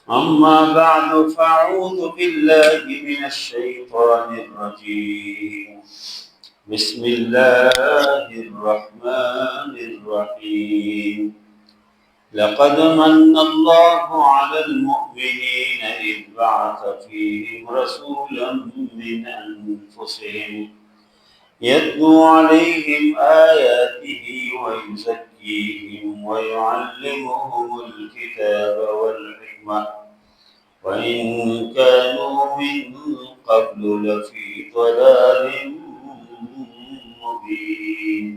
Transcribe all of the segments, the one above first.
أما بعد فأعوذ بالله من الشيطان الرجيم. بسم الله الرحمن الرحيم. لقد من الله على المؤمنين إذ بعث فيهم رسولا من أنفسهم يتلو عليهم آياته ويزكيهم ويعلمهم الكتاب والحكمة وإن كانوا من قبل لفي ضلال مبين.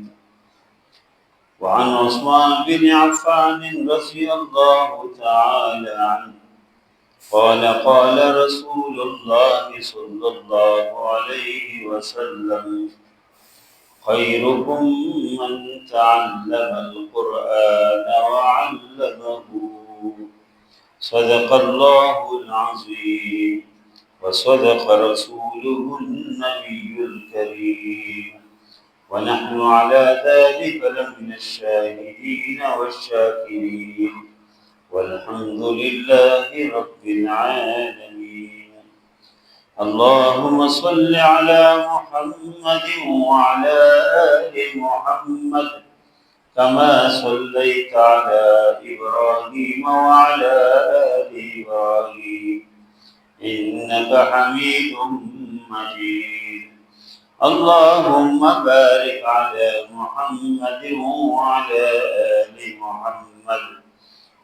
وعن عثمان بن عفان رضي الله تعالى عنه قال قال رسول الله صلى الله عليه وسلم: خيركم من تعلم القرآن وعلمه. صدق الله العظيم وصدق رسوله النبي الكريم، ونحن على ذلك لمن الشاهدين والشاكرين، والحمد لله رب العالمين. اللهم صل على محمد وعلى آل محمد كما صليت على إبراهيم وعلى آل إبراهيم إنك حميد مجيد. اللهم بارك على محمد وعلى آل محمد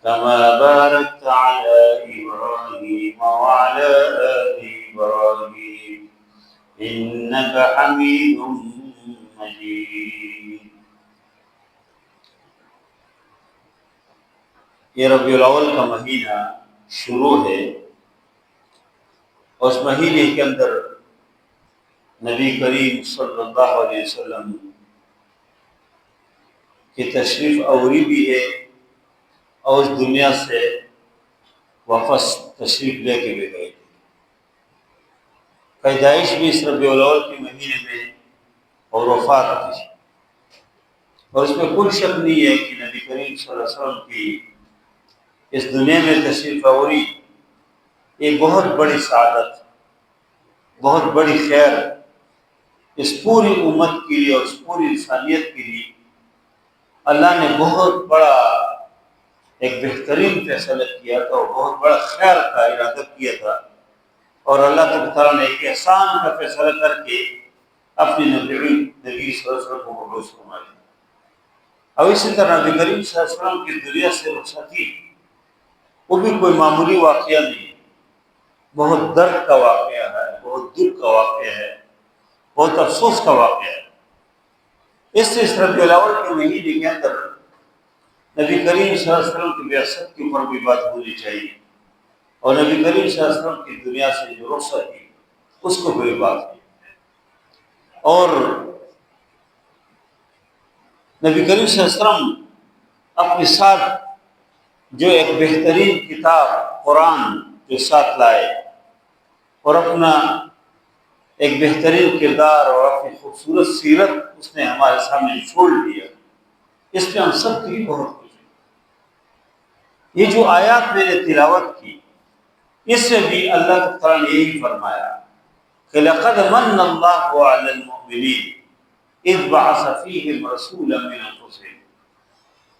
كما باركت على إبراهيم وعلى آل إبراهيم إنك حميد مجيد. یہ ربیع الاول کا مہینہ شروع ہے اور اس مہینے کے اندر نبی کریم صلی اللہ علیہ وسلم کی تشریف آوری بھی ہے اور اس دنیا سے واپس تشریف لے کے بھی گئے تھے۔ پیدائش بھی اس ربیع الاول کے مہینے میں اور وفات بھی، اور اس میں کوئی شک نہیں ہے کہ نبی کریم صلی اللہ علیہ وسلم کی اس دنیا میں تشریف آوری ایک بہت بڑی سعادت، بہت بڑی خیر اس پوری امت کے لیے اور اس پوری انسانیت کے لیے اللہ نے بہت بڑا ایک بہترین فیصلہ کیا تھا اور بہت بڑا خیر کا ارادہ کیا تھا، اور اللہ تعالیٰ نے ایک احسان کا فیصلہ کر کے اپنے نبی صلی اللہ علیہ وسلم کو مبعوث فرمایا۔ اور اسی طرح نبی کریم صلی اللہ علیہ وسلم کی دنیا سے رخصتی وہ بھی کوئی معمولی واقعہ نہیں، بہت درد کا واقعہ ہے، بہت دکھ کا واقعہ ہے، بہت افسوس کا واقعہ ہے۔ اس ربیع الاول کے مہینے کے اندر نبی کریم صلی اللہ علیہ وسلم کی بعثت کے اوپر بھی بات ہونی چاہیے، اور نبی کریم صلی اللہ علیہ وسلم کی دنیا سے جو رخصت تھی اس کو بھی بات کی، اور نبی کریم صلی اللہ علیہ وسلم اپنے ساتھ جو ایک بہترین کتاب قرآن جو ساتھ لائے اور اپنا ایک بہترین کردار اور اپنی خوبصورت سیرت اس نے ہمارے سامنے چھوڑ دیا، اس پہ ہم سب کی بہت خوشی۔ یہ جو آیات میں نے تلاوت کی اس سے بھی اللہ تعالیٰ نے یہی فرمایا کہ لقد من اللہ علی المؤمنین اذ بعث فیہم رسولا من انفسہم،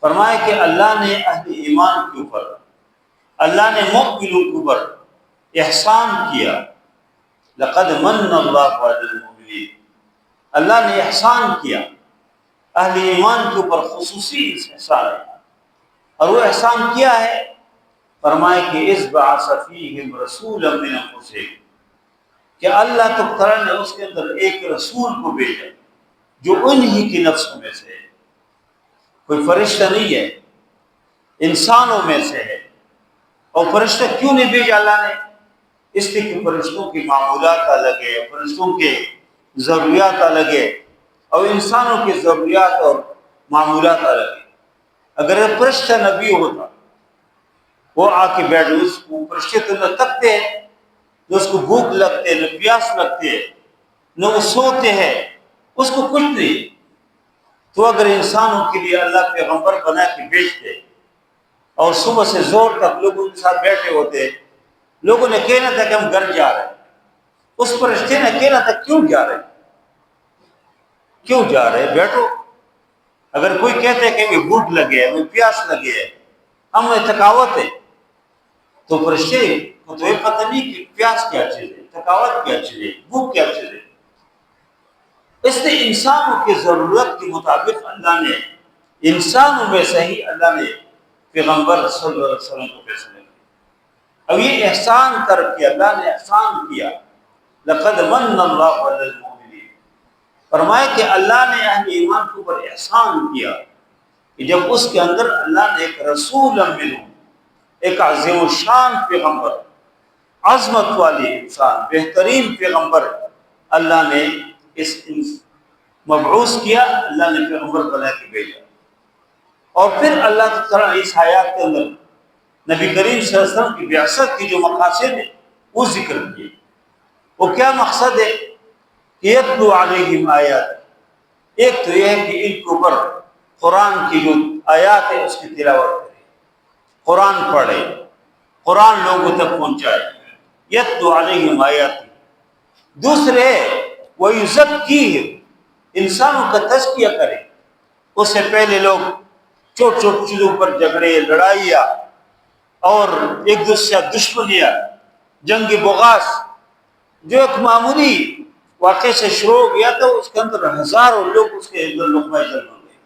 فرمایا کہ اللہ نے اہل ایمان کے اوپر، اللہ نے مؤمنوں کے اوپر احسان کیا۔ لقد من اللہ علی المؤمنین، اللہ نے احسان کیا اہل ایمان کے اوپر، خصوصی احسان ہے، اور وہ احسان کیا ہے؟ فرمائے کہ اذ بعث فیہم رسولا من انفسہم، کہ اللہ تعالیٰ نے اس کے اندر ایک رسول کو بھیجا جو انہی کی نفسوں میں سے ہے، کوئی فرشتہ نہیں ہے، انسانوں میں سے ہے۔ اور فرشتہ کیوں نہیں بھیجا اللہ نے؟ اس لیے کہ فرشتوں کی معمولات الگ ہے، فرشتوں کے ضروریات الگ ہے، اور انسانوں کی ضروریات اور معمولات الگ ہے۔ اگر ایک فرشتہ نبی ہوتا، وہ آ کے بیٹھ، اس کو فرشتے تو نہ تکتے ہیں، نہ اس کو بھوک لگتے، نہ پیاس لگتے، نہ وہ سوتے ہیں، اس کو کچھ نہیں۔ تو اگر انسانوں کے لیے اللہ پیغمبر بنا کے بھیجتے اور صبح سے زور تک لوگوں کے ساتھ بیٹھے ہوتے. لوگوں نے کہنا تھا کہ ہم گھر جا رہے ہیں. اس فرشتے نے کہنا تھا کیوں جا رہے, کیوں جا رہے, بیٹھو. اگر کوئی کہتے کہ ہمیں بھوک لگے ہے, ہمیں پیاس لگے ہے, ہمیں تھکاوٹ ہے, تو فرشتے کو تو یہ پتہ نہیں کہ پیاس کیا چیز ہے, تھکاوٹ کیا چیز ہے, بھوک کیا چیز ہے. اس لیے انسانوں کی ضرورت کے مطابق اللہ نے انسانوں میں سے ہی اللہ نے پیغمبر صلی اللہ علیہ وسلم کو فیصلہ کیا. اب یہ احسان کر کے اللہ نے احسان کیا. لقد من اللہ علی المؤمنین, فرمایا کہ اللہ نے اہل ایمان کے اوپر احسان کیا کہ جب اس کے اندر اللہ نے ایک رسول منہم, ایک عظیم الشان پیغمبر, عظمت والی انسان, بہترین پیغمبر اللہ نے اس مبعوث کیا, اللہ نے پیغمبر بنا کے بھیجا. اور پھر اللہ تعالیٰ نے اس آیات کے اندر نبی کریم صلی اللہ علیہ وسلم کی بعثت کی جو مقاصد ہیں وہ ذکر کیے. وہ کیا مقصد ہے کہ یتلو علیہم آیات, ایک تو یہ ہے کہ ان کے اوپر قرآن کی جو آیات ہے اس کی تلاوت کرے, قرآن پڑھے, قرآن لوگوں تک پہنچائے. یتلو علیہم آیات. دوسرے وَيُزَكِّيهِمْ, انسانوں کا تزکیہ کرے. اس سے پہلے لوگ چھوٹ چھوٹ چیزوں پر جھگڑے, لڑائیاں اور ایک دوسرے سے دشمنیاں, جنگ بغاس, جو ایک معمولی واقعے سے شروع ہو گیا تھا اس کے اندر ہزاروں لوگ اس کے اندر لقمہ جل ہو گئے.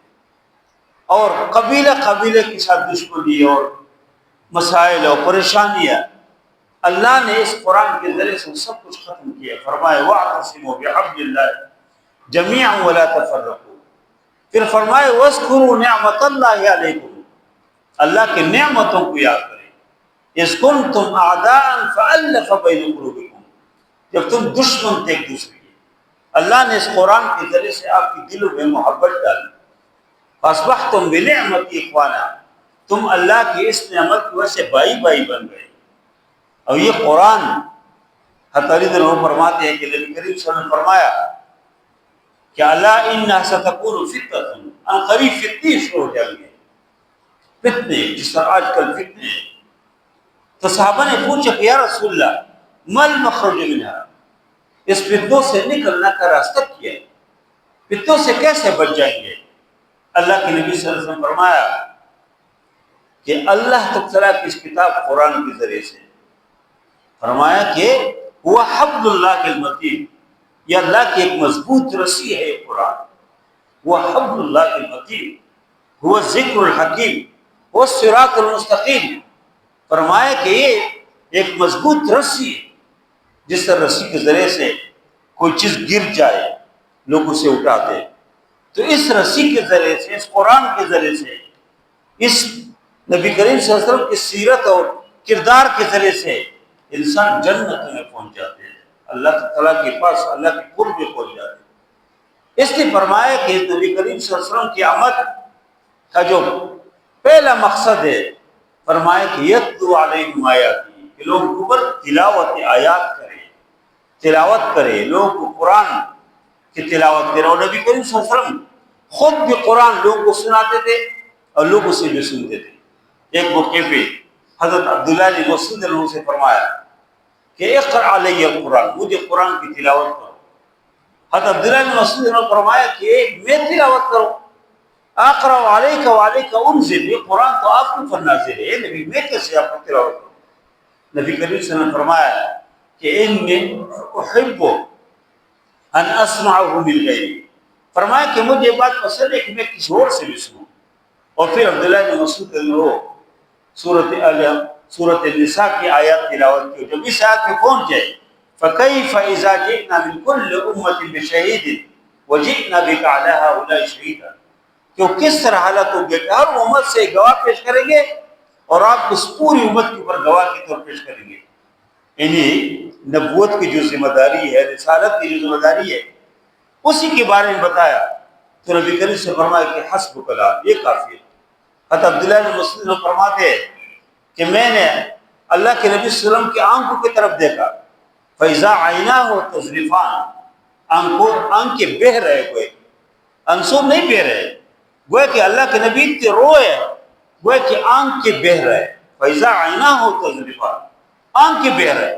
اور قبیلہ قبیلے کے ساتھ دشمنی اور مسائل اور پریشانیاں, اللہ نے اس قرآن کے ذریعے سے سب کچھ ختم کیا. فرمائے وَاعْتَصِمُوا بِحَبْلِ اللَّهِ جَمِيعًا وَلَا تَفَرَّقُوا. پھر فرمائے وَاذْكُرُوا نِعْمَةَ اللَّهِ عَلَيْكُمْ, اللہ کی نعمتوں کو یاد کریں. اِذْ كُنْتُمْ أَعْدَاءً فَأَلَّفَ بَيْنَ قُلُوبِكُمْ, جب تم دشمن تھے ایک دوسرے کے, اللہ نے اس قرآن کے ذریعے سے آپ کی دلوں میں محبت ڈالی. فَأَصْبَحْتُمْ بِنِعْمَتِهِ إِخْوَانًا, تم اللہ کی اس نعمت کی وجہ سے بھائی بھائی بن گئے. اور یہ قرآن حضرت علی رضی اللہ عنہ فرماتے ہیں کہ نبی کریم صلی اللہ علیہ وسلم نے فرمایا کہ اللہ انہا ستکون فتنۃ, ان قریب فتنے شروع ہو جائیں گے, فتنے جس طرح آج کل فتنے ہیں. تو صحابہ نے پوچھا کہ یا رسول اللہ مل مخرج منہا, اس فتنوں سے نکلنا کا راستہ کیا ہے, فتنوں سے کیسے بچ جائیں گے؟ اللہ کے نبی صلی اللہ علیہ وسلم فرمایا کہ اللہ تعالیٰ کی اس کتاب قرآن کے ذریعے سے فرمایا کہ وہ حبل اللہ کے المتین, یہ اللہ کی ایک مضبوط رسی ہے یہ قرآن. وہ حبل اللہ کے المتین, وہ ذکر الحکیم, وہ صراط المستقیم. فرمایا کہ یہ ایک مضبوط رسی ہے, جس طرح رسی کے ذریعے سے کوئی چیز گر جائے لوگ اسے اٹھاتے, تو اس رسی کے ذریعے سے, اس قرآن کے ذریعے سے, اس نبی کریم صلی اللہ علیہ وسلم کی سیرت اور کردار کے ذریعے سے انسان جنت میں پہنچ جاتے ہیں, اللہ تعالیٰ کے پاس اللہ کے قرب میں پہنچ جاتے ہیں. اس لیے فرمایا کہ نبی کریم صلی اللہ علیہ وسلم کی آمد کا جو پہلا مقصد ہے, فرمایا کہ یتلو علیہم آیاتی, کہ لوگ اوپر تلاوت آیات کریں, تلاوت کرے, لوگوں کو قرآن کی تلاوت کرے. اور نبی کریم صلی اللہ علیہ وسلم خود بھی قرآن لوگوں کو سناتے تھے اور لوگ اسے بھی سنتے تھے. ایک موقع پہ حضرت عبداللہ نے مسعود رضی اللہ عنہ سے فرمایا کہ اقرأ علی القرآن, مجھے قرآن کی تلاوت کرو. حضرت عبداللہ نے مسعود رضی اللہ عنہ سے فرمایا کہ میں تلاوت کروں. اقرأ علیک وعلیک انزل, یہ قرآن تو آپ کو پر نازل ہے نبی, میں کیسے آپ کو تلاوت کروں؟ نبی کریم صلی اللہ علیہ وسلم نے فرمایا کہ انی احب ان اسمعه من غیری, فرمایا کہ مجھے یہ بات پسند ہے کہ میں کسی اور سے بھی سنوں. اور پھر عبداللہ نے مسعود رضی اللہ عنہ سورۃ النساء کی آیات تلاوت کی. جب اس آیات پہ پہنچ جائے فَكَيْفَ إِذَا جِئْنَا مِنْ كُلِّ أُمَّةٍ بِشَهِيدٍ وَجِئْنَا بِكَ عَلَىٰ هَٰؤُلَاءِ شَهِيدًا, کہ وہ کس طرح حالت ہوگی کہ ہر امت سے گواہ پیش کریں گے اور آپ اس پوری امت کے اوپر گواہ کے طور پیش کریں گے. یعنی نبوت کی جو ذمہ داری ہے, رسالت کی جو ذمہ داری ہے, اسی کے بارے میں بتایا. تو نبی کریم سے فرمایا کہ حسبک اللہ, یہ کافی ہے. حضرت عبداللہ نے مسلم فرماتے کہ میں نے اللہ کے نبی صلی اللہ علیہ وسلم کی آنکھوں کی طرف دیکھا, فَإِذَا عَيْنَاهُ تَذْرِفَانِ, آنکھیں بہہ رہے, کوئی انسور نہیں بہہ رہے, گویا کہ اللہ کے نبی اتنے روئے وہ کہ آنکھ کے بہہ رہے، فیضا آئینہ ہو تذریفا، آنکھ کے بہہ رہے.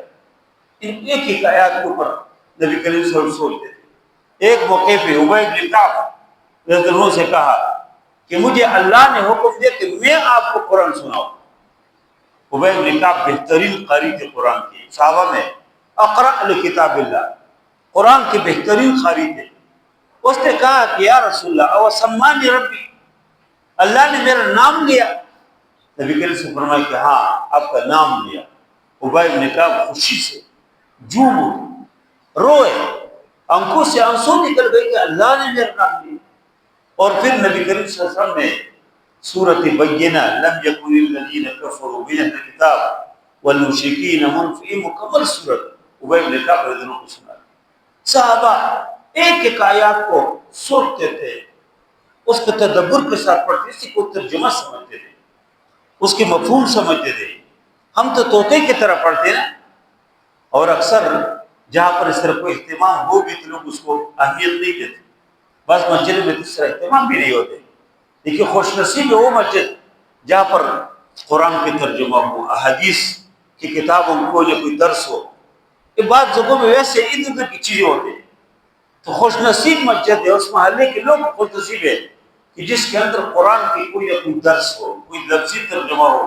ان ایک ایک آیات کے اوپر نبی کریم صلی اللہ علیہ وسلم سوچتے تھے. ایک موقع پہ ابی بن کعب رضی اللہ عنہ سے کہا کہ مجھے اللہ نے حکم دیا کہ میں آپ کو قرآن سناؤں. ابی بن کعب بہترین قاری تھے قرآن کے، صحابہ میں اقرأ لکتاب اللہ، قرآن کے بہترین قاری تھے. اس نے کہا کہ یا رسول اللہ او سمانی ربی، اللہ نے میرا نام لیا. نبی کریم سے فرمایا کہ ہاں آپ کا نام لیا. ابی بن کعب خوشی سے جھوم اٹھے، روئے، آنکھوں سے آنسو نکل گئے کہ اللہ نے میرا نام لیا. اور پھر نبی کریم صلی اللہ علیہ وسلم نے سورۃ بینہ لم یکن الذین کفروا من اہل الکتاب والمشرکین منفقین، مکمل سورت ابی بن کعب رضی اللہ عنہ کو سنا. صحابہ ایک ایک آیات کو سوچتے تھے، اس کو تدبر کے ساتھ پڑھتے، اسی کو ترجمہ سمجھتے تھے، اس کے مفہوم سمجھتے تھے. ہم تو طوطے کی طرح پڑھتے نا، اور اکثر جہاں پر اس طرح کوئی اہتمام ہو بھی تو لوگ اس کو اہمیت نہیں دیتے. بعض مسجد میں اس طرح اہتمام بھی نہیں ہوتے. لیکن خوش نصیب ہے وہ مسجد جہاں پر قرآن کے ترجمہ ہو، احادیث کی کتابوں کو یا کوئی درس ہو. یہ بعض جگہوں میں ویسے ادھر ادھر کی چیزیں ہوتی ہیں. تو خوش نصیب مسجد ہے، اس محلے کے لوگ خوش نصیب ہے کہ جس کے اندر قرآن کی کوئی یا کوئی درس ہو، کوئی لفظی ترجمہ ہو،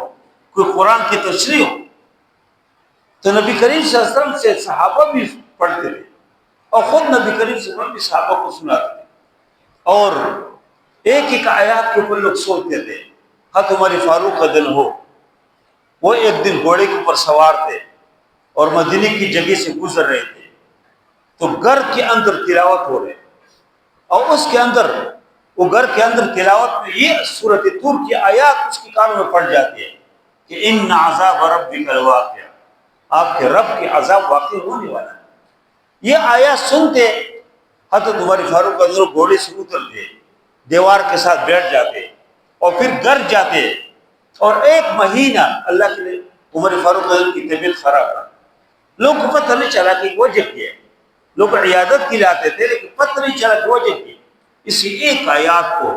کوئی قرآن کی تشریح ہو. تو نبی کریم صلی اللہ علیہ وسلم سے صحابہ بھی پڑھتے تھے، اور خود نبی کریم صلی اللہ علیہ وسلم بھی صحابہ کو سناتے تھے. اور ایک ایک آیات کے اوپر لوگ سوچتے تھے. حضرت عمر فاروق کا دن ہو، وہ ایک دن گھوڑے کے اوپر سوار تھے اور مدینے کی جگہ سے گزر رہے تھے، تو گھر کے اندر تلاوت ہو رہے، اور اس کے اندر وہ گھر کے اندر تلاوت میں یہ سورۃ طور کی آیات اس کے کانوں میں پڑ جاتی ہے کہ ان عذاب ربک لواقع، آپ کے رب کے عذاب واقع ہونے والا ہے. یہ آیات سنتے حضرت عمر فاروق کا دن گھوڑے سے اترتے، دیوار کے ساتھ بیٹھ جاتے اور پھر گھر جاتے. اور ایک مہینہ اللہ کے لیے عمر فاروق کی طبیعت خراب تھا. لوگ کو پتہ نہیں چلا کہ وجہ کیا ہے. لوگ عیادت کے لیے آتے تھے لیکن پتہ نہیں چلا کہ وجہ کی. اسی ایک آیات کو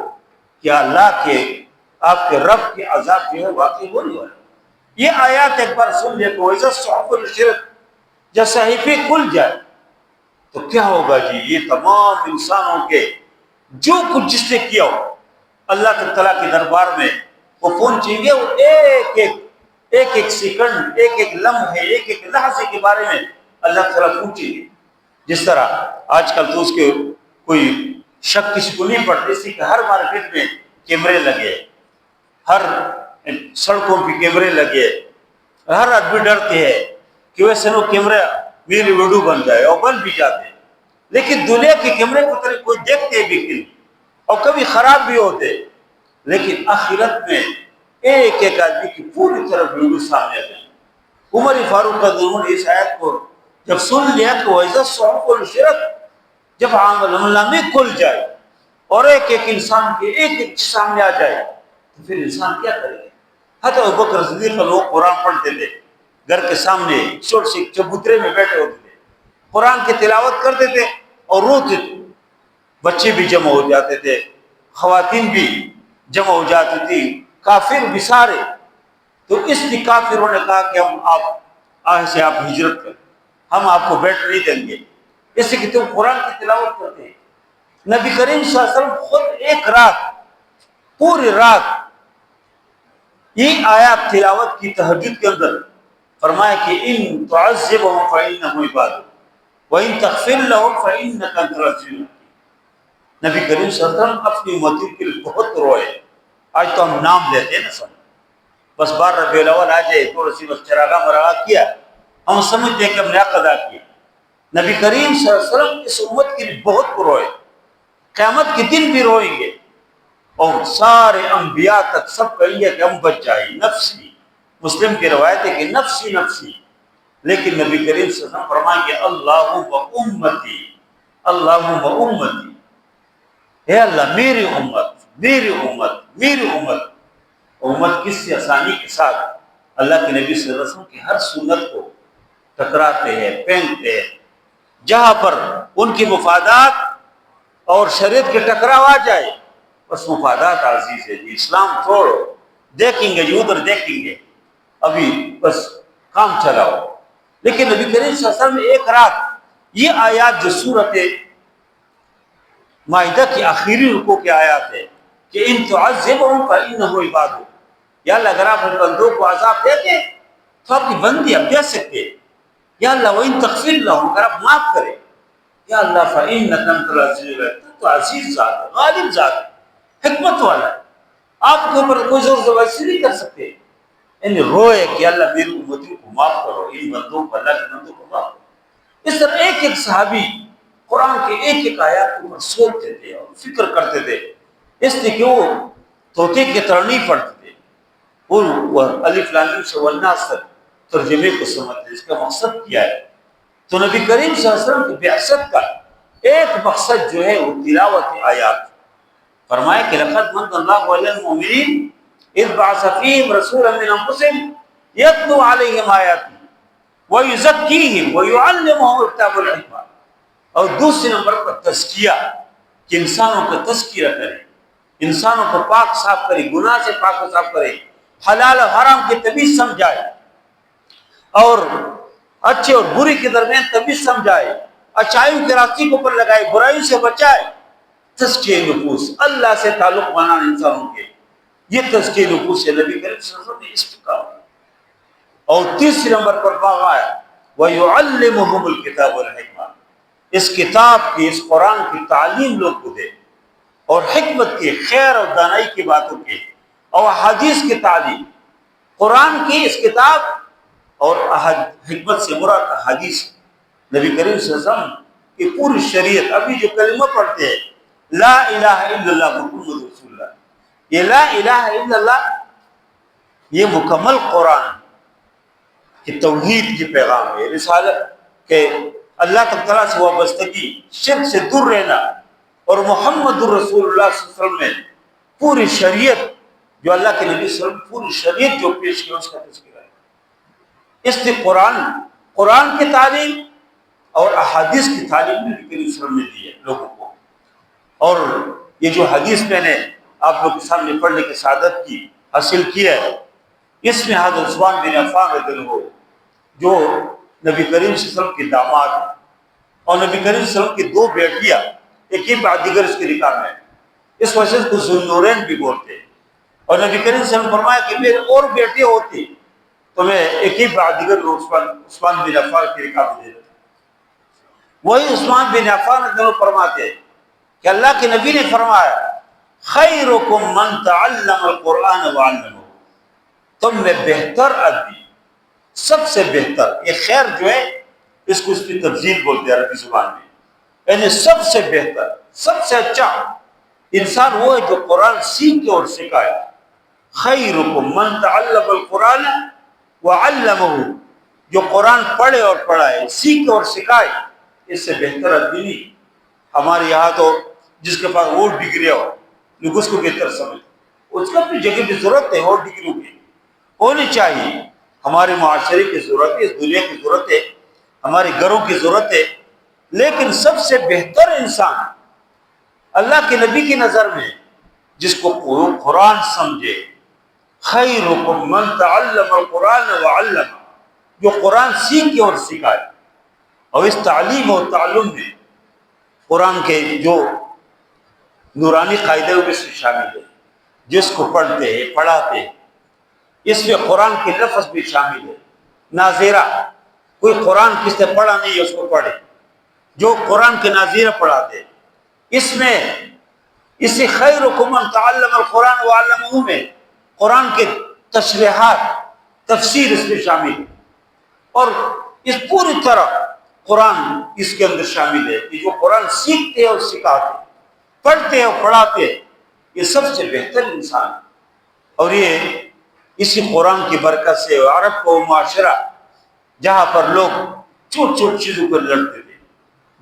کیا اللہ کے آپ کے رب کے عذاب جو ہے واقع ہونے والا. یہ آیات ایک بار سن لے تو ویسا صحف الشرک، جب صحیفے کھل جائے تو کیا ہوگا جی؟ یہ تمام انسانوں کے جو کچھ جس نے کیا ہو اللہ تعالیٰ کے دربار میں وہ پہنچیں گے. وہ ایک ایک سیکنڈ، ایک ایک لمحے، ایک ایک لحظے کے بارے میں اللہ تعالیٰ پوچھیں گے. جس طرح آج کل تو اس کے کوئی شک کسی کو نہیں پڑتا، اسی کہ ہر مارکیٹ میں کیمرے لگے، ہر سڑکوں پہ کیمرے لگے، ہر آدمی ڈرتے ہیں کہ ویسے وہ کیمرہ میری ویڈیو بن جائے، اور بن بھی جاتے ہیں. لیکن دنیا کے کیمرے کو تو کوئی دیکھتے بھی نہیں، اور کبھی خراب بھی ہوتے. لیکن آخرت میں ایک ایک آدمی کی پوری طرح ویڈیو سامنے آ جائے. عمر فاروق کا ضرور اس آیت کو جب سن لیا کہ ویسا صحف الشرک، جب عمل نامے کھل جائے اور ایک ایک انسان کے ایک ایک سامنے آ جائے تو پھر انسان کیا کرے گا؟ حضرت ابوبکر صدیق لوگ قرآن پڑھتے تھے، گھر کے سامنے چھوٹے سے چبوترے میں بیٹھے ہوتے تھے، قرآن کی تلاوت کرتے تھے اور روتے تھے. بچے بھی جمع ہو جاتے تھے، خواتین بھی جمع ہو جاتی تھی، کافر بھی سارے. تو اس لیے کافروں نے کہا کہ ہم آپ سے آپ ہجرت کریں، ہم آپ کو بیٹھ نہیں دیں گے، اس لیے کہ تم قرآن کی تلاوت کرتے ہیں. نبی کریم صلی اللہ علیہ وسلم خود ایک رات، پوری رات یہ آیات تلاوت کی تہجد کے اندر فرمایا کہ ان تعذبهم فإنهم عبادك وإن تغفر لهم فإنك أنت العزيز الحكيم. نبی کریم صلی اللہ علیہ وسلم اپنی امتی کے لیے بہت روئے. آج تو ہم نام لیتے ہیں نا سب، بس بار ربیع الاول آ جائے تھوڑا سی بس چراغاں مراغا کیا، ہم سمجھتے ہیں کہ ہم نے حق ادا کیا. نبی کریم صلی اللہ علیہ وسلم اس امت کے لیے بہت روئے، قیامت کے دن بھی روئیں گے. اور سارے انبیاء تک سب کہیں گے کہ ہم بچ جائیں، نفسی. مسلم کی روایت ہے کہ نفسی نفسی. لیکن نبی کریم صلی اللہ علیہ وسلم فرمائیں کہ اللہم امتی، اللہم امتی، اے اللہ میری امت، میری امت، میری امت. امت کس سے آسانی کے ساتھ اللہ کے نبی صلی اللہ علیہ وسلم کی ہر سنت کو ٹکراتے ہیں، پھینکتے ہیں. جہاں پر ان کی مفادات اور شریعت کے ٹکراو آ جائے، بس مفادات عزیز ہے جی، اسلام چھوڑو، دیکھیں گے جو ادھر دیکھیں گے، ابھی بس کام چلاؤ. لیکن نبی کریم صلی اللہ علیہ وسلم نے ایک رات یہ آیات جو سورت مائدہ کی آخری رکوع کی آیات ہے کہ ان تعذبهم فإنهم عبادک، یا اللہ اگر آپ اپنے بندوں کو عذاب دیتے تو آپ کی بندی آپ دے سکتے. یا اللہ وَإِن تغفر لهم، اگر آپ معاف کریں، یا اللہ فإنک أنت العزیز الحکیم، تو عزیز ذات ہے، غالب ذات ہے، حکمت والا ہے، آپ کے اوپر کوئی زور زبردستی نہیں کر سکتے. یعنی روئے کہ اللہ میری امتی کو معاف کرو، ان بندوں کو، اللہ کے بندوں کو معاف کرو. اس طرح ایک ایک صحابی قرآن کے ایک ایک آیات کے اوپر سوچتے تھے اور فکر کرتے تھے، اس لیے کہ وہ طوطے کی طرح نہیں پڑھتے تھے، وہ الف لام میم سے والناس تک ترجمے کو سمجھتے، اس کا مقصد کیا ہے. تو نبی کریم صلی اللہ علیہ وسلم کی بعثت کا ایک مقصد جو ہے وہ تلاوت آیات. فرمایا کہ لقد من اللہ علی المؤمنین اذ بعث فیہم رسولا من انفسہم یتلو علیہم آیاتہ وَيُزَكِّيهِمْ وَيُعَلِّمُهُمُ الْكِتَابَ وَالْحِکمَۃ. اور دوسرے نمبر پر تزکیہ، کہ انسانوں کا تزکیہ کرے، انسانوں کو پاک صاف کرے، گناہ سے پاک و صاف کرے، حلال و حرام کی تمیز سمجھائے، اور اچھے اور برے کے درمیان تمیز سمجھائے، اچھائیوں کے راستے کو پر لگائے، برائیوں سے بچائے. تزکیہ نفوس، اللہ سے تعلق بنانا انسانوں کے، یہ تزکیہ نفوس ہے. نبی کریم صلی اللہ علیہ وسلم نے اس پہ کہا. اور تیسرے نمبر پر فرمایا وَيُعَلِّمُهُمُ الْكِتَابَ وَالْحِکْمَةَ، اس کتاب کی، اس قرآن کی تعلیم لوگ کو دے، اور حکمت کی، خیر اور دانائی کی باتوں کی، اور حدیث کی تعلیم. قرآن کی اس کتاب اور حکمت سے مراد حدیث. نبی کریم صلی اللہ علیہ وسلم کی پوری شریعت، ابھی جو کلمہ پڑھتے ہیں لا الہ الا اللہ محمد رسول اللہ، یہ لا الہ الا اللہ یہ مکمل قرآن کہ توحید کی پیغام ہے، رسالت، کہ اللہ تعالیٰ سے وابستگی، شرک سے دور رہنا، اور محمد الرسول اللہ صلی اللہ علیہ وسلم نے پوری شریعت جو اللہ کے نبی صلی اللہ علیہ وسلم پوری شریعت جو پیش کی اس کا تذکرہ ہے. اس لیے قرآن کی تعلیم اور احادیث کی تعلیم بھی نبی صلی اللہ علیہ وسلم نے دی ہے لوگوں کو. اور یہ جو حدیث میں نے آپ لوگ کے سامنے پڑھنے کی سعادت کی حاصل کی ہے، اس میں حضرت عثمان بن عفان رضی اللہ عنہ جو نبی کریم صلی اللہ علیہ وسلم کے داماد ہیں، اور نبی کریم صلی اللہ علیہ وسلم کی دو بیٹیاں ایک ہی بعد دیگر اس کے نکاح میں، اس وجہ سے اس کو ذو النورین بھی بولتے ہیں. اور نبی کریم صلی اللہ علیہ وسلم فرمایا کہ میرے اور بیٹیاں ہوتی تو میں ایک ہی بعد دیگر عثمان بن عفان کے نکاح میں دے دیتا. وہی عثمان بن عفان رضی اللہ عنہ فرماتے ہیں کہ اللہ کے نبی نے فرمایا خیرکم من تعلم القرآن وعلمہ، تم میں بہتر آدمی، سب سے بہتر، یہ خیر جو ہے اس کو اس کی تفضیل بولتے ہیں عربی زبان میں، یعنی سب سے بہتر، سب سے اچھا انسان وہ ہے جو قرآن سیکھے اور سکھائے. خیرکم من تعلم القرآن وعلمہ، جو قرآن پڑھے اور پڑھائے، سیکھے اور سکھائے، اس سے بہتر آدمی نہیں. ہمارے یہاں تو جس کے پاس وہ ڈگری ہو لوگ اس کو بہتر سمجھتے، اس کا بھی جگہ کی ضرورت ہے، اور ڈگریوں کی ہونی چاہیے. ہمارے معاشرے کی ضرورت ہے، اس دنیا کی ضرورت ہے، ہمارے گھروں کی ضرورت ہے. لیکن سب سے بہتر انسان اللہ کے نبی کی نظر میں جس کو قرآن سمجھے. خیرکم من تعلم القرآن وعلمہ، جو قرآن سیکھے اور سکھائے. اور اس تعلیم اور تعلم میں قرآن کے جو نورانی قاعدے میں سے شامل ہے، جس کو پڑھتے ہیں پڑھاتے ہیں، اس میں قرآن کے لفظ بھی شامل ہے. ناظرہ، کوئی قرآن کس نے پڑھا نہیں ہے اس کو پڑھے، جو قرآن کے ناظرہ پڑھاتے. اس میں اسی خیرکم من تعلم القرآن وعلمہ میں قرآن کے تشریحات، تفسیر اس میں شامل ہے. اور اس پوری طرح قرآن اس کے اندر شامل ہے کہ جو قرآن سیکھتے ہیں اور سکھاتے، پڑھتے ہیں اور پڑھاتے، یہ سب سے بہتر انسان. اور یہ اسی قرآن کی برکت سے عرب کو معاشرہ جہاں پر لوگ چھوٹ چھوٹ چیزوں پر لڑتے تھے،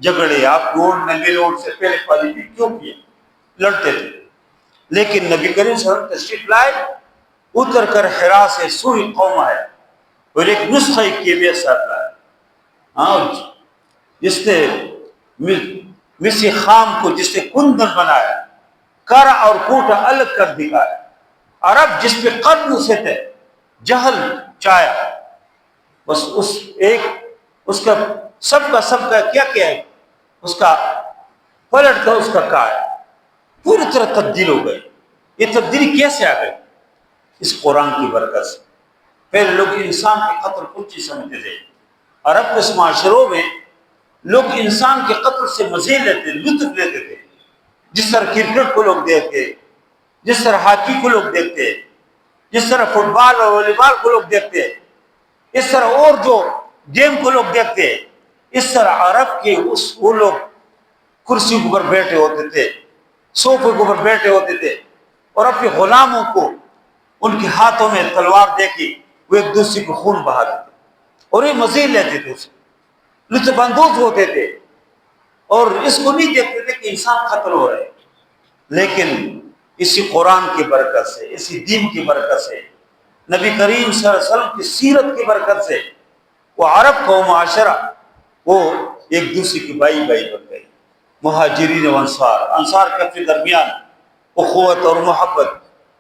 جھگڑے، آپ ووٹ میں میرے ووٹ سے پہلے پالیسی کیوں کیے، لڑتے تھے. لیکن نبی کریم صلی اللہ علیہ وسلم تشریف لائے، اتر کر حرا سے سوئی قوم آئے اور ایک نسخہ کیمیا ساتھ لائے. ہاں، جس نے مسی خام کو جس نے کندن بنایا، کرا اور کوٹا الگ کر دکھایا. عرب جس پہ قدم سے تھے جہل چایا، بس اس کا سب کا کیا ہے، اس کا پلٹ تھا، اس کا کایا پوری طرح تبدیل ہو گئی۔ یہ تبدیلی کیسے آ گئی؟ اس قرآن کی برکت سے۔ پہلے لوگ انسان کے قتل کچھ چیز سمجھتے تھے، عرب کے معاشروں میں لوگ انسان کے قتل سے مزے لیتے، لطف لیتے تھے، جس طرح کرکٹ کو لوگ دیکھتے، جس طرح ہاکی کو لوگ دیکھتے، جس طرح فٹ بال اور والی بال کو لوگ دیکھتے، اس طرح اور جو گیم کو لوگ دیکھتے، اس طرح عرب کے وہ لوگ کرسی کے اوپر بیٹھے ہوتے تھے، صوفے کے اوپر بیٹھے ہوتے تھے، اور اپنے غلاموں کو ان کے ہاتھوں میں تلوار دے کے وہ ایک دوسرے کو خون بہاتے تھے اور یہ مزے لیتے تھے، اسے لطف اندوز ہوتے تھے، اور اس کو نہیں دیکھتے تھے کہ انسان قتل ہو رہے۔ لیکن اسی قرآن کی برکت سے، اسی دین کی برکت سے، نبی کریم صلی اللہ علیہ وسلم کی سیرت کی برکت سے وہ عرب کا معاشرہ وہ ایک دوسرے کی بائی بن گئی۔ مہاجرین و انصار کے اپنے درمیان اخوت اور محبت،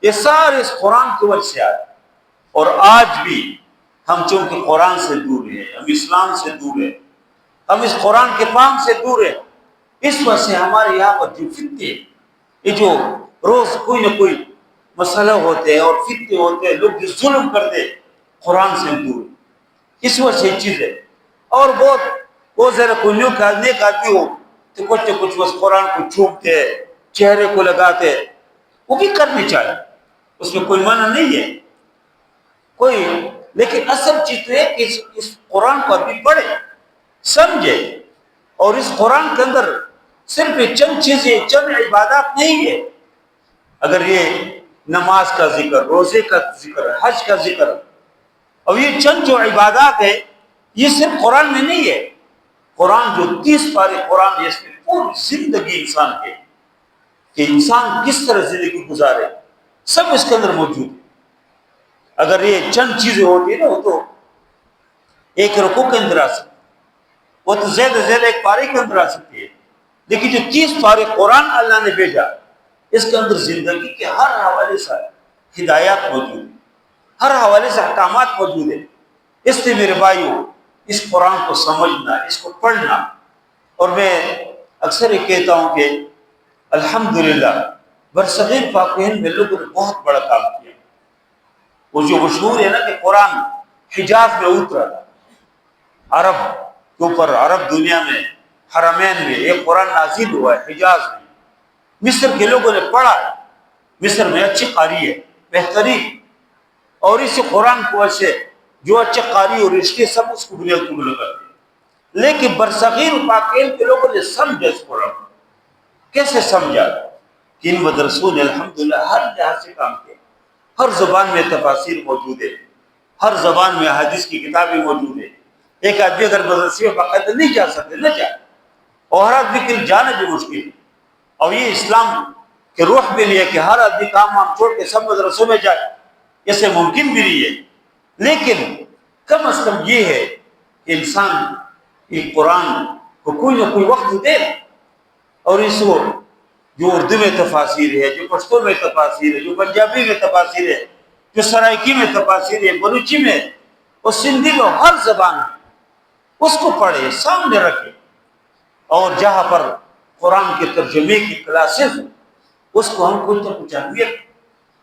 یہ سارے اس قرآن کی وجہ سے آئے۔ اور آج بھی ہم چونکہ قرآن سے دور ہیں، ہم اسلام سے دور ہیں، ہم اس قرآن کے فہم سے دور ہیں، اس وجہ سے ہمارے یہاں پر جو فتنے، یہ جو روز کوئی نہ کوئی مسئلہ ہوتے ہیں اور فتنے ہوتے ہیں، لوگ جو ظلم کرتے، قرآن سے دور ہیں، اس وجہ سے یہ چیز ہے۔ اور بہت ذرا کوئی نیک آدمی ہو تو کچھ بس قرآن کو چومتے، چہرے کو لگاتے، وہ بھی کرنی چاہیے، اس میں کوئی منع نہیں ہے کوئی، لیکن اصل چیز تو ہے کہ اس قرآن کو ابھی پڑھے، سمجھے، اور اس قرآن کے اندر صرف یہ چند چیزیں، چند عبادات نہیں ہے۔ اگر یہ نماز کا ذکر، روزے کا ذکر، حج کا ذکر، اور یہ چند جو عبادات ہے، یہ صرف قرآن میں نہیں ہے۔ قرآن جو 30 پارے قرآن ہے، اس میں پوری زندگی انسان کے کہ انسان کس طرح زندگی گزارے، سب اس کے اندر موجود ہے۔ اگر یہ چند چیزیں ہوتی ہیں نا، وہ تو ایک رکوع کے اندر آ سکتی، وہ تو زیادہ سے زیادہ ایک پارے کے اندر آ سکتی ہے، لیکن جو 30 پارے قرآن اللہ نے بھیجا، اس کے اندر زندگی کے ہر حوالے سے ہدایات موجود ہیں، ہر حوالے سے احکامات موجود ہیں۔ اس لیے میرے بھائیوں، اس قرآن کو سمجھنا، اس کو پڑھنا، اور میں اکثر یہ کہتا ہوں کہ الحمدللہ برصغیر پاک و ہند میں لوگوں نے بہت بڑا کام کیا۔ وہ جو مشہور ہے نا کہ قرآن حجاز میں اترا تھا، عرب کے اوپر، عرب دنیا میں حرمین میں ایک قرآن نازل ہوا ہے حجاز میں، مصر کے لوگوں نے پڑھا ہے، مصر میں اچھی قاری ہے، بہترین، اور اس قرآن کو ایسے جو اچھے قاری اور رشتے سب اس کو بنیاد قبول کرتے ہیں۔ لیکن برصغیر پاکستان کے لوگوں نے سمجھا اس قرآن کو، کیسے سمجھا کہ ان مدرسوں نے الحمدللہ ہر لحاظ سے کام کیا، ہر زبان میں تفاسیر موجود ہے، ہر زبان میں حدیث کی کتابیں موجود ہے۔ ایک آدمی اگر مدرسے میں باقاعدہ نہیں جا سکتے، نہ جائے، اور ہر آدمی کے لیے جانا بھی مشکل ہے، اور یہ اسلام کے روح بھی نہیں ہے کہ ہر آدمی کام وام چھوڑ کے سب مدرسوں میں جائے، ایسے ممکن بھی نہیں ہے۔ لیکن کم از کم یہ ہے کہ انسان یہ قرآن کو کوئی نہ کوئی وقت دے، اور اس کو جو اردو میں تفاسیر ہے، جو پشتو میں تفاسیر ہے، جو پنجابی میں تفاسیر ہے، جو سرائکی میں تفاسیر ہے، بلوچی میں اور سندھی میں، ہر زبان میں اس کو پڑھے، سامنے رکھے، اور جہاں پر قرآن کے ترجمے کی کلاسز اس کو ہم کچھ نہ کچھ اہمیت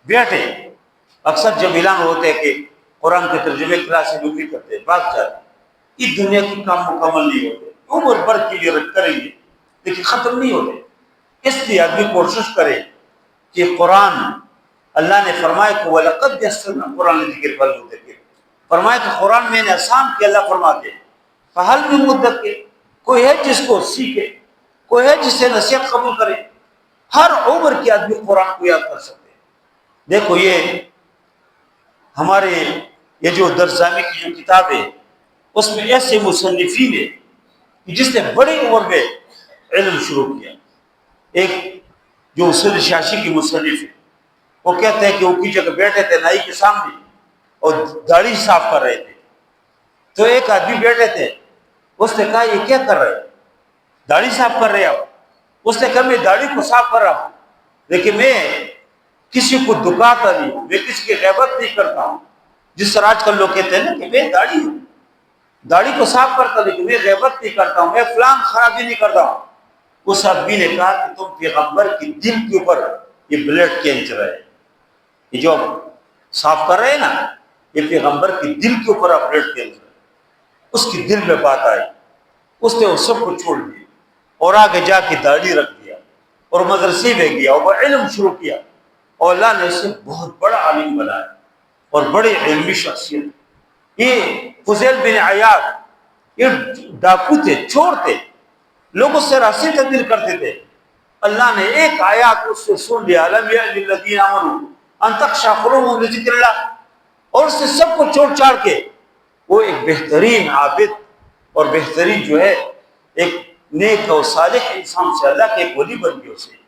بیٹھے۔ اکثر جب اعلان ہوتے ہیں کہ قرآن کے ترجمے کلاسیں بھی کرتے ہیں، بات جاتے اس دنیا کی کام مکمل نہیں ہوتے، عمر بھر کے لیے کریں گے لیکن ختم نہیں ہوتے۔ اس لیے آدمی کوشش کرے کہ قرآن، اللہ نے فرمایا کہ وَلَقَدْ يَسَّرْنَا الْقُرْآنَ لِلذِّكْرِ فَهَلْ مِن مُدَّكِرٍ، فرمایا کہ قرآن میں نے آسان کیا، اللہ فرماتے ہیں فَهَلْ مِن مُدَّكِرٍ، کوئی ہے جس کو سیکھے، کوئی ہے جس سے نصیحت قبول کرے۔ ہر عمر کے آدمی قرآن کو یاد کر سکتے ہیں۔ دیکھو یہ ہمارے یہ جو درسامی کی جو کتاب ہے، اس میں ایسے مصنفین ہیں کہ جس نے بڑی عمر میں علم شروع کیا۔ ایک جو اصول شاشی کی مصنف ہے، وہ کہتے ہیں کہ وہ کی جگہ بیٹھے تھے نائی کے سامنے اور داڑھی صاف کر رہے تھے، تو ایک آدمی بیٹھے تھے، اس نے کہا یہ کیا کر رہے، داڑھی صاف کر رہے آپ؟ اس نے کہا میں داڑھی کو صاف کر رہا ہوں، لیکن میں کسی کو دکاتا نہیں ہوں، میں کسی کی غیبت نہیں کرتا ہوں. جس طرح آج کل لوگ کہتے ہیں نا کہ میں داڑھی کو صاف کرتا نہیں، کہ میں غیبت نہیں کرتا ہوں، میں فلان خرابی نہیں کرتا ہوں. اس آدمی نے کہا کہ تم پیغمبر کی دل کے اوپر یہ بلیڈ کھینچ رہے، یہ جو صاف کر رہے ہیں نا، یہ پیغمبر کی دل کے اوپر آپ بلیڈ کھینچ رہے. اس کی دل میں بات آئی، اس نے اس سب کو چھوڑ دیا اور آگے جا کے داڑھی رکھ دیا اور مدرسے میں گیا اور علم شروع کیا، اور اللہ نے اسے بہت بڑا عالم بنایا اور بڑی علمی شخصیت. یہ فضیل بن عیاض یہ ڈاکو تھے، چور تھے، لوگوں سے راستے تبدیل کرتے تھے. اللہ نے ایک آیات اس سے سن لیا، الم یأن للذین آمنوا ان تخشع قلوبهم لذکر اللہ، اور اس سے سب کو چھوڑ چھاڑ کے وہ ایک بہترین عابد اور بہترین جو ہے ایک نیک اور صالح انسان سے اللہ کے ایک ولی بن گئے. اسے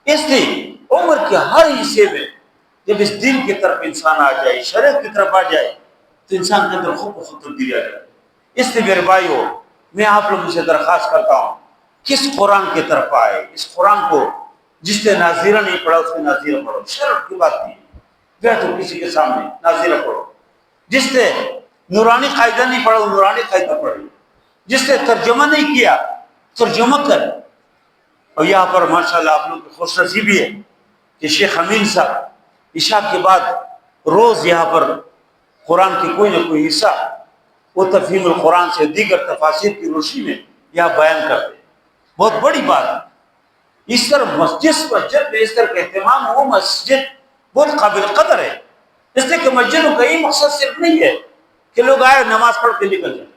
اس لیے عمر کے ہر حصے میں جب اس دین کی طرف انسان آ جائے، شریعت کی طرف آ جائے، تو انسان کے اندر خود تبدیلی آ جائے. اس لیے میرے بھائیو، میں آپ لوگوں سے درخواست کرتا ہوں کس قرآن کی طرف آئے. اس قرآن کو جس نے ناظرہ نہیں پڑھا اس نے ناظرہ پڑھو، شرط کی بات نہیں، بیٹھو کسی کے سامنے ناظرہ پڑھو. جس نے نورانی قاعدہ نہیں پڑھا وہ نورانی قاعدہ پڑھے، جس نے ترجمہ نہیں کیا ترجمہ کر. اور یہاں پر ماشاءاللہ آپ لوگ کی خوش نصیبی ہے کہ شیخ امین صاحب عشاء کے بعد روز یہاں پر قرآن کی کوئی نہ کوئی حصہ وہ تفہیم القرآن سے دیگر تفاسیر کی روشنی میں یہاں بیان کرتے. بہت بڑی بات ہے. اس طرح مسجد میں اس طرح کا اہتمام ہو، مسجد بہت قابل قدر ہے. اس لیے کہ مسجدوں کا یہ مقصد صرف نہیں ہے کہ لوگ آئے نماز پڑھ کے نکل جائیں.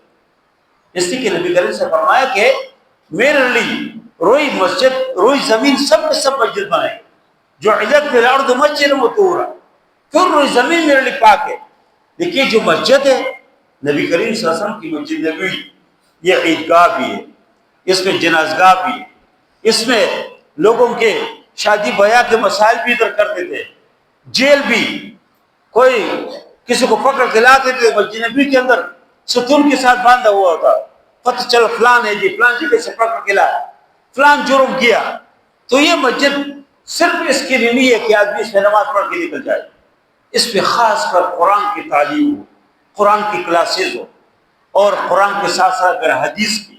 اس لیے کہ نبی کریم سے فرمایا کہ میرے لیے روئی مسجد روئی زمین سب میں سب مسجد بنائے، جو عزت میں الارض مسجد مطہورہ، پھر روئی زمین میرے لیے پاک ہے. دیکھیے جو مسجد ہے نبی کریم صلی اللہ علیہ وسلم کی مسجد نبوی، یہ عیدگاہ بھی ہے، اس میں جنازگاہ بھی ہے، اس میں لوگوں کے شادی بیاہ کے مسائل بھی ادھر کرتے تھے. جیل بھی کوئی کسی کو پکڑ کے لاتے تھے مسجد نبوی کے اندر ستون کے ساتھ باندھا ہوا ہوتا، پتہ چل فلان ہے جی فلان جگہ سے پکڑ کے لایا، فلان جرم کیا. تو یہ مسجد صرف اس کے لیے نہیں ہے کہ آدمی اس میں نماز پڑھ کے نکل جائے، اس پہ خاص کر قرآن کی تعلیم ہو، قرآن کی کلاسز ہو، اور قرآن کے ساتھ ساتھ اگر حدیث کی.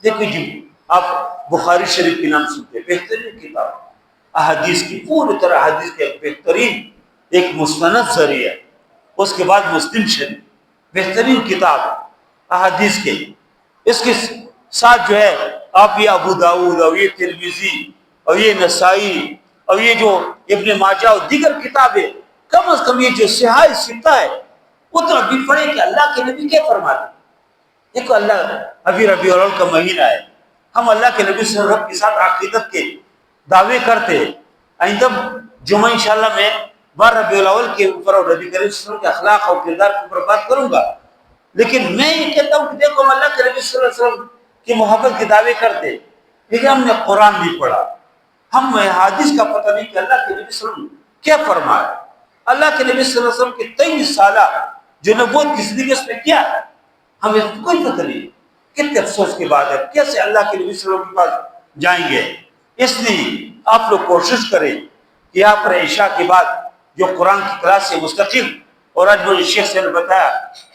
دیکھیں جی آپ بخاری شریف کے نام سنتے، بہترین کتاب احادیث کی، پوری طرح حدیث کے ایک بہترین ایک مستند ذریعہ. اس کے بعد مسلم شریف بہترین کتاب احادیث کے. اس کے ساتھ جو ہے آپ یہ ابو داؤد اور یہ ترمذی اور یہ نسائی اور یہ جو ابن ماجہ اور دیگر کتابیں، کم از کم یہ جو صحاح ستہ ہے وہ تو ابھی پڑھے کہ اللہ کے نبی کیا فرماتے. دیکھو اللہ ابھی ربیع الاول کا مہینہ ہے، ہم اللہ کے نبی صلی اللہ علیہ وسلم کے ساتھ عقیدت کے دعوے کرتے. آئندہ جمعہ انشاءاللہ میں 12 ربیع الاول کے اوپر اور نبی کریم صلی اللہ علیہ وسلم کے اخلاق اور کردار کے اوپر بات کروں گا. لیکن میں یہ کہتا ہوں کہ دیکھو ہم اللہ کے نبی صلی اللہ علیہ وسلم کی محبت کے دعوے کرتے، لیکن ہم نے قرآن نہیں پڑھا، ہم حدیث کا پتہ نہیں کہ اللہ کے نبی صلی اللہ علیہ وسلم کیا فرمایا. اللہ کے نبی صلی اللہ علیہ وسلم کی 23 سالہ جو نبوت کی زندگی اس میں کیا ہے ہمیں کوئی پتہ نہیں. کتنے افسوس کی بات ہے، کیسے اللہ کے نبی صلی اللہ علیہ وسلم کے پاس جائیں گے. اس لیے آپ لوگ کوشش کریں کہ یہاں پر عشاء کے بعد جو قرآن کی کلاس سے مستقل، اور آج مجھے شیخ سے نے بتایا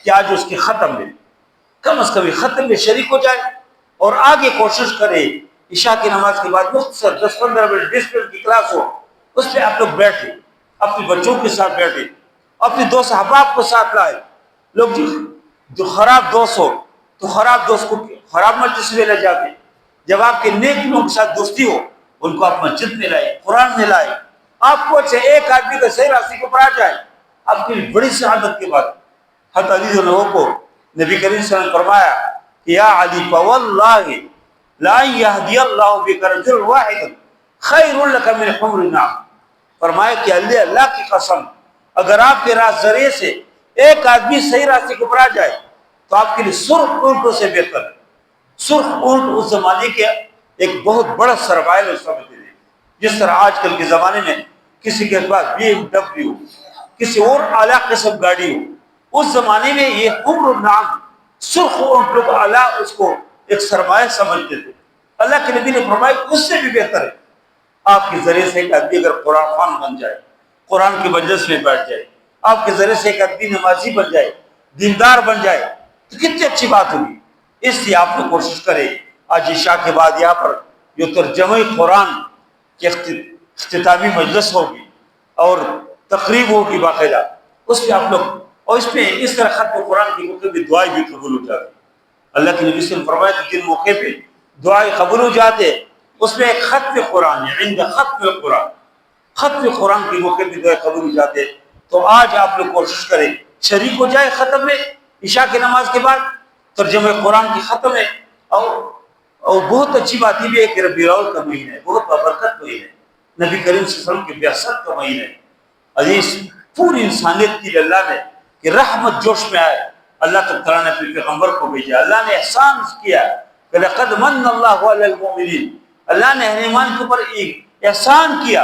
کہ آج اس کی ختم میں کم از کم ختم میں شریک ہو جائے، اور آگے کوشش کرے عشاء کی نماز کے بعد مختصر 10-15 منٹ 20 منٹ کی کلاس ہو، اس پہ آپ لوگ بیٹھے، اپنے بچوں کے ساتھ بیٹھے، اپنے دوست احباب کو ساتھ لائے. لوگ جو خراب دوست ہو تو خراب دوست کو خراب مجلس میں لے جاتے. جب آپ کے نیک لوگوں کے ساتھ دوستی ہو ان کو آپ مسجد میں لائے، قرآن میں لائے. آپ کو سے ایک آدمی کا صحیح راستے کو پڑا جائے آپ کے لیے بڑی سعادت کی بات. حضرت علی جنہوں کو نبی کریم صلی اللہ علیہ وسلم نے فرمایا کہ یا علی فواللہ لا یہدی اللہ بک رجلا واحدا خیر لک من حمر النعم. فرمایا کہ اللہ کی قسم اگر آپ کے راہ ذریعے سے ایک آدمی صحیح راستے کو پڑا جائے تو آپ کے لیے سرخ اونٹوں سے بہتر ہے. سرخ اونٹ اس زمانے کے ایک بہت بڑا سروائل سمجھتے تھے. جس طرح آج کل کے زمانے میں کسی کے پاس BMW ہو، کسی اور اعلیٰ قسم گاڑی ہو، اس زمانے میں یہ حمر النعم سرخ اونٹ لوگ اعلیٰ اس کو ایک سرمایہ سمجھتے تھے. اللہ کے نبی نے فرمایا اس سے بھی بہتر ہے آپ کے ذریعے سے ایک آدمی اگر قرآن خوان بن جائے، قرآن کی مجلس میں بیٹھ جائے، آپ کے ذریعے سے ایک آدمی نمازی بن جائے، دیندار بن جائے، تو کتنی اچھی بات ہوگی۔ اس لیے آپ نے کوشش کرے آج عشاء کے بعد یہاں پر جو ترجمہ قرآن کی اختتامی مجلس ہوگی اور تقریب ہوگی باقاعدہ، اس پہ آپ لوگ، اور اس پہ اس طرح ختم قرآن کے موقع پہ دعائیں بھی قبول ہو جاتی۔ اللہ کے نبی صلی اللہ علیہ وسلم فرمایا کہ جن موقع پہ دعائیں قبول ہو جاتے اس میں ایک ختم قرآن ہے، عند ختم قرآن، ختم قرآن کے موقع پہ دعائیں قبول ہو جاتے۔ تو آج آپ لوگ کوشش کریں شریک ہو جائے ختم میں، عشاء کی نماز کے بعد ترجمہ قرآن کی ختم ہے، اور بہت اچھی بات یہ بھی ہے کہ ربیع الاول کا مہینہ ہے، بہت بابرکت مہینہ ہے، نبی کریم صلی اللہ علیہ وسلم کی بعثت کا مہینہ ہے۔ عزیز پوری انسانیت کی اللہ نے کہ رحمت جوش میں آئے، اللہ تعالیٰ نے اپنے پیغمبر کو بھیجا، اللہ نے احسان کیا کہ لقد من اللہ علی المؤمنین، اللہ نے اہل ایمان کے اوپر ایک احسان کیا،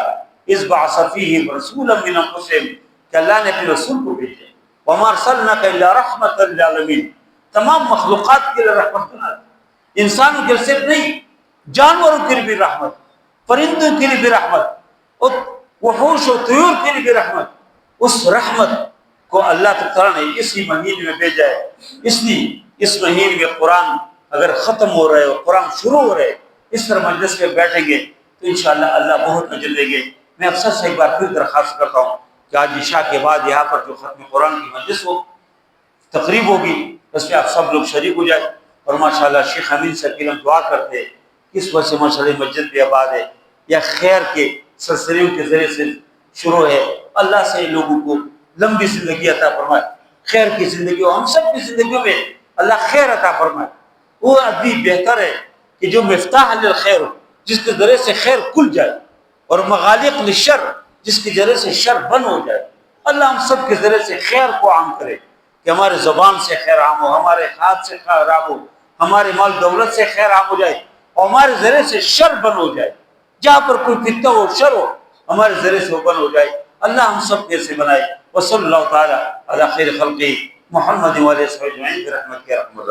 اذ بعث فیہم رسولا من انفسہم، کہ اللہ نے اپنے رسول کو بھیجا، وما ارسلناک الا رحمۃ للعالمین، تمام مخلوقات کے لیے رحمت بنا دی، انسانوں کے لیے صرف نہیں، جانوروں کے لیے بھی رحمت، پرندوں کے لیے بھی رحمت، اور وحوش و طیور کے لیے بھی رحمت۔ اس رحمت کو اللہ تعالیٰ نے اسی مہینے میں بھیجا ہے۔ اس لیے اس مہینے میں قرآن اگر ختم ہو رہے ہو، قرآن شروع ہو رہے، اس طرح مجلس میں بیٹھیں گے تو انشاءاللہ اللہ بہت اجر دیں گے۔ میں اکثر سے ایک بار پھر درخواست کرتا ہوں کہ آج عشاء کے بعد یہاں پر جو ختم قرآن کی مجلس ہو، تقریب ہوگی، اس میں آپ سب لوگ شریک ہو جائیں، اور ماشاءاللہ شیخ امین صاحب کی ہم دعا کرتے ہیں کس وجہ سے ماشاءاللہ مسجد بھی آباد ہے، یا خیر کے سلسلوں کے ذریعے سے شروع ہے۔ اللہ سے لوگوں کو لمبی زندگی عطا فرمائے، خیر کی زندگی، اور ہم سب کی زندگیوں میں اللہ خیر عطا فرمائے۔ وہ آدمی بہتر ہے کہ جو مفتاح للخیر ہو، جس کے ذریعے سے خیر کھل جائے، اور مغالق للشر، جس کے ذریعے سے شر بند ہو جائے۔ اللہ ہم سب کے ذریعے سے خیر کو عام کرے، کہ ہمارے زبان سے خیر عام ہو، ہمارے ہاتھ سے خیر عام ہو، ہمارے مال دولت سے خیر عام ہو جائے، اور ہمارے ذریعے سے شر بند ہو جائے، جہاں پر کوئی فتنہ ہو، شر ہو، ہمارے ذریعے سے وہ بند ہو جائے۔ اللہ ہم سب کیسے بنائے۔ وصلی اللہ تعالیٰ علی خیر خلقہ محمد وعلیہ وسلم برحمتہ یا ارحم الراحمین۔